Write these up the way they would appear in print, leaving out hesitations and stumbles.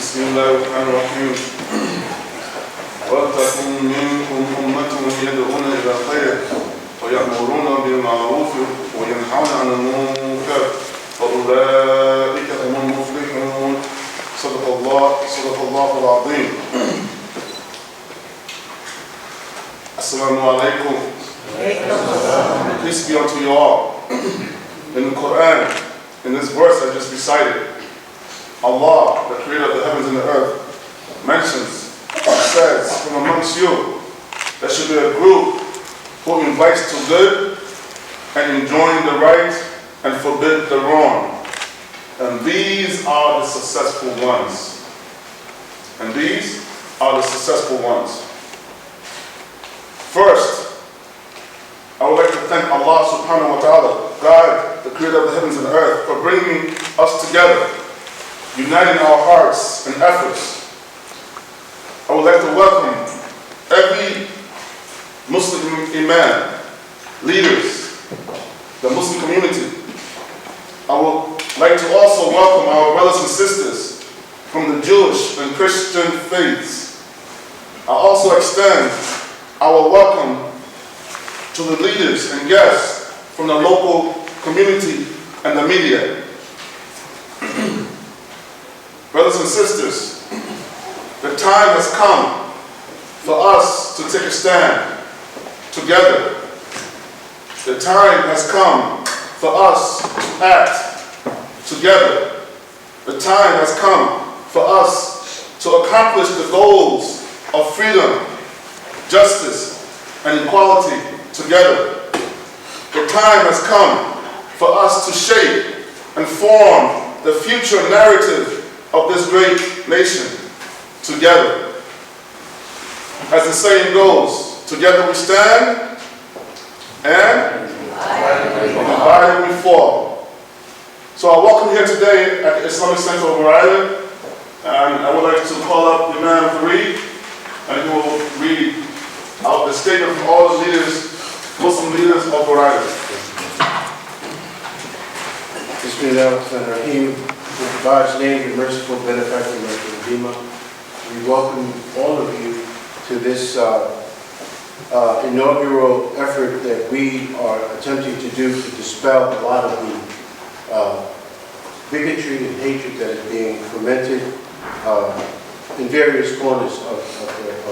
بسم الله الرحمن الرحيم ولتكن منكم أمة يدعون إلى الخير ويأمرون بالمعروف وينهون عن المنكر وأولئك هم المفلحون صدق الله العظيم. Assalamu alaikum. Peace be unto you all. In the Quran, in this verse I just recited, Allah, the creator of the heavens and the earth, mentions, says, from amongst you, there should be a group who invites to good and enjoin the right and forbid the wrong. And these are the successful ones. And these are the successful ones. First, I would like to thank Allah subhanahu wa ta'ala, God, the creator of the heavens and the earth, for bringing us together, uniting our hearts and efforts. I would like to welcome every Muslim imam, leaders, the Muslim community. I would like to also welcome our brothers and sisters from the Jewish and Christian faiths. I also extend our welcome to the leaders and guests from the local community and the media. Brothers and sisters, the time has come for us to take a stand together. The time has come for us to act together. The time has come for us to accomplish the goals of freedom, justice, and equality together. The time has come for us to shape and form the future narrative of this great nation together. As the saying goes, together we stand and divided we fall. So I welcome you here today at the Islamic Center of Rhode Island, and I would like to call up Imam Fareed, and he will read out the statement from all the leaders, Muslim leaders of Rhode Island. Bismillahirrahmanirrahim. In God's name, the merciful benefactor, and Redeemer, we welcome all of you to this inaugural effort that we are attempting to do to dispel a lot of the bigotry and hatred that is being fomented in various corners of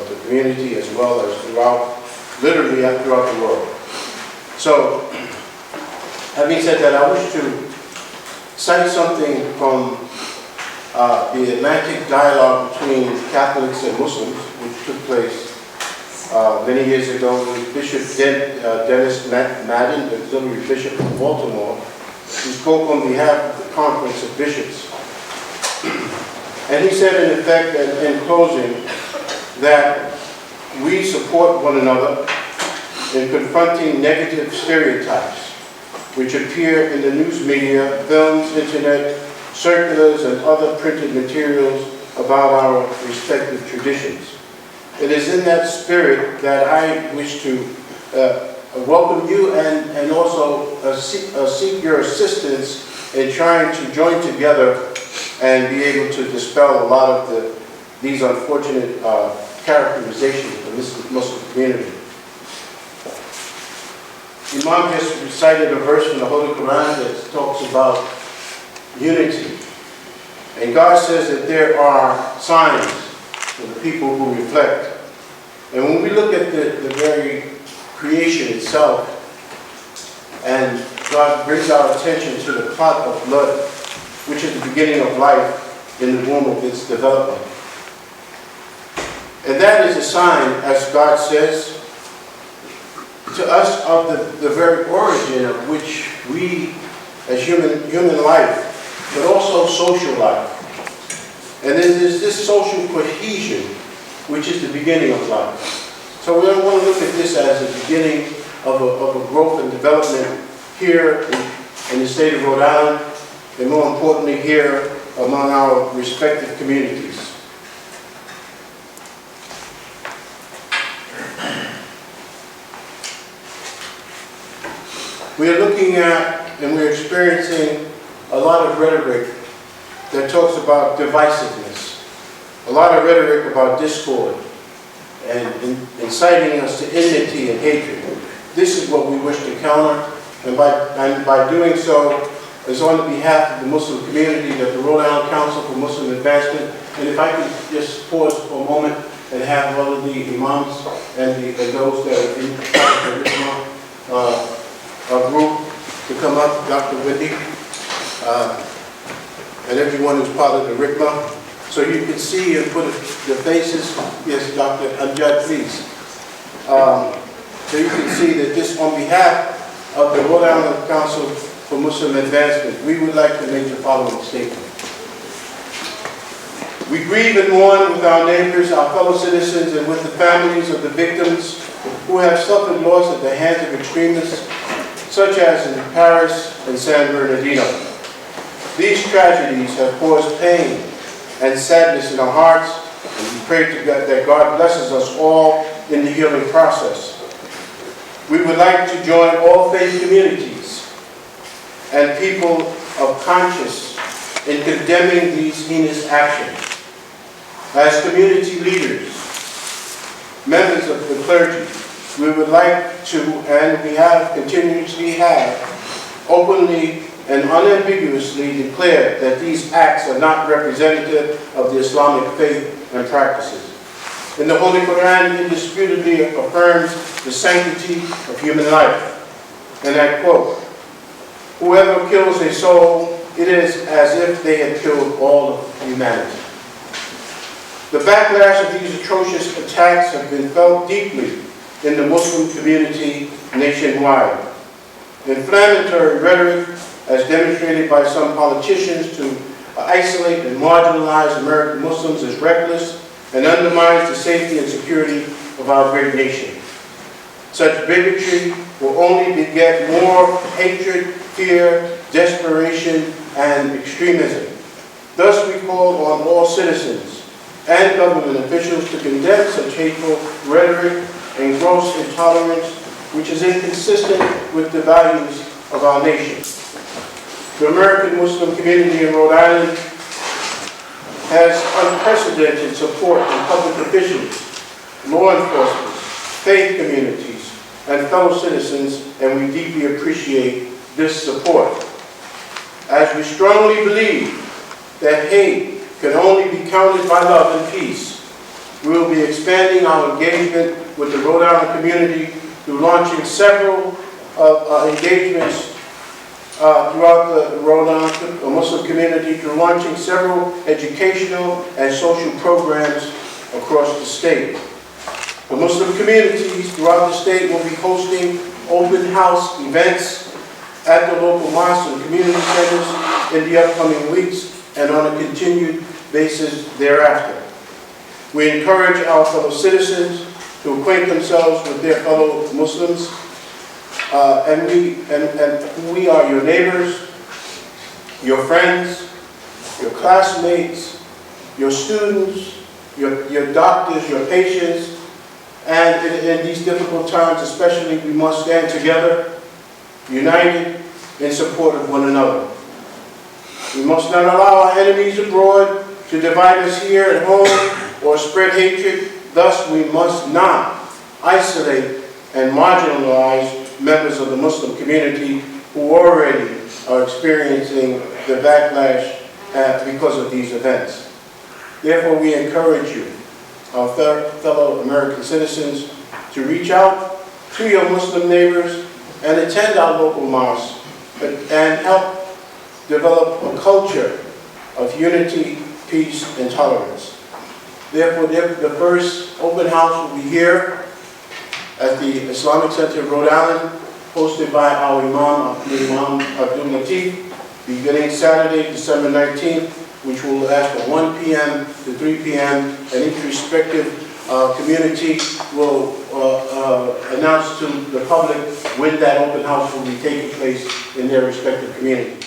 the community, as well as literally throughout the world. So, having said that, I wish to cite something from the Atlantic dialogue between Catholics and Muslims, which took place many years ago with Bishop Dennis Madden, the auxiliary bishop of Baltimore, who spoke on behalf of the Conference of Bishops. And he said, in effect, in closing, that we support one another in confronting negative stereotypes which appear in the news media, films, internet, circulars, and other printed materials about our respective traditions. It is in that spirit that I wish to welcome you and also seek your assistance in trying to join together and be able to dispel a lot of these unfortunate characterizations of the Muslim community. Imam just recited a verse from the Holy Quran that talks about unity. And God says that there are signs for the people who reflect. And when we look at the very creation itself, and God brings our attention to the clot of blood, which is the beginning of life in the womb of its development. And that is a sign, as God says, to us of the very origin of which we, as human life, but also social life. And then there's this social cohesion, which is the beginning of life. So we don't want to look at this as the beginning of a growth and development here in the state of Rhode Island, and more importantly here among our respective communities. We are looking at and we're experiencing a lot of rhetoric that talks about divisiveness. a lot of rhetoric about discord and inciting us to enmity and hatred. This is what we wish to counter, and by doing so, is on behalf of the Muslim community that the Rhode Island Council for Muslim Advancement, and if I could just pause for a moment and have all of the imams and those that are in the group to come up, Dr. Wendy, and everyone who's part of the RICMA, so you can see and put the faces. Yes, Dr. Amjad, please. So you can see that this, on behalf of the Rhode Island Council for Muslim Advancement, we would like to make the following statement. We grieve and mourn with our neighbors, our fellow citizens, and with the families of the victims who have suffered loss at the hands of extremists, such as in Paris and San Bernardino. These tragedies have caused pain and sadness in our hearts, and we pray to God that God blesses us all in the healing process. We would like to join all faith communities and people of conscience in condemning these heinous actions. As community leaders, members of the clergy, we would like to, and we have continuously openly and unambiguously declared that these acts are not representative of the Islamic faith and practices. In the Holy Quran, it indisputably affirms the sanctity of human life. And I quote, "Whoever kills a soul, it is as if they had killed all of humanity." The backlash of these atrocious attacks have been felt deeply in the Muslim community nationwide. Inflammatory rhetoric, as demonstrated by some politicians, to isolate and marginalize American Muslims is reckless and undermines the safety and security of our great nation. Such bigotry will only beget more hatred, fear, desperation, and extremism. Thus, we call on all citizens and government officials to condemn such hateful rhetoric and gross intolerance, which is inconsistent with the values of our nation. The American Muslim community in Rhode Island has unprecedented support from public officials, law enforcement, faith communities, and fellow citizens, and we deeply appreciate this support. As we strongly believe that hate can only be countered by love and peace, we will be expanding our engagement with the Rhode Island community through launching several engagements throughout the Rhode Island Muslim community, through launching several educational and social programs across the state. The Muslim communities throughout the state will be hosting open house events at the local mosques and community centers in the upcoming weeks and on a continued basis thereafter. We encourage our fellow citizens to acquaint themselves with their fellow Muslims, and we are your neighbors, your friends, your classmates, your students, your doctors, your patients, and in these difficult times especially, we must stand together, united in support of one another. We must not allow our enemies abroad to divide us here at home or spread hatred. Thus, we must not isolate and marginalize members of the Muslim community who already are experiencing the backlash because of these events. Therefore, we encourage you, our fellow American citizens, to reach out to your Muslim neighbors and attend our local mosques and help develop a culture of unity, peace, and tolerance. Therefore, the first open house will be here at the Islamic Center of Rhode Island, hosted by our Imam Abdul Latif, beginning Saturday, December 19th, which will last from 1 p.m. to 3 p.m., and each respective community will announce to the public when that open house will be taking place in their respective community.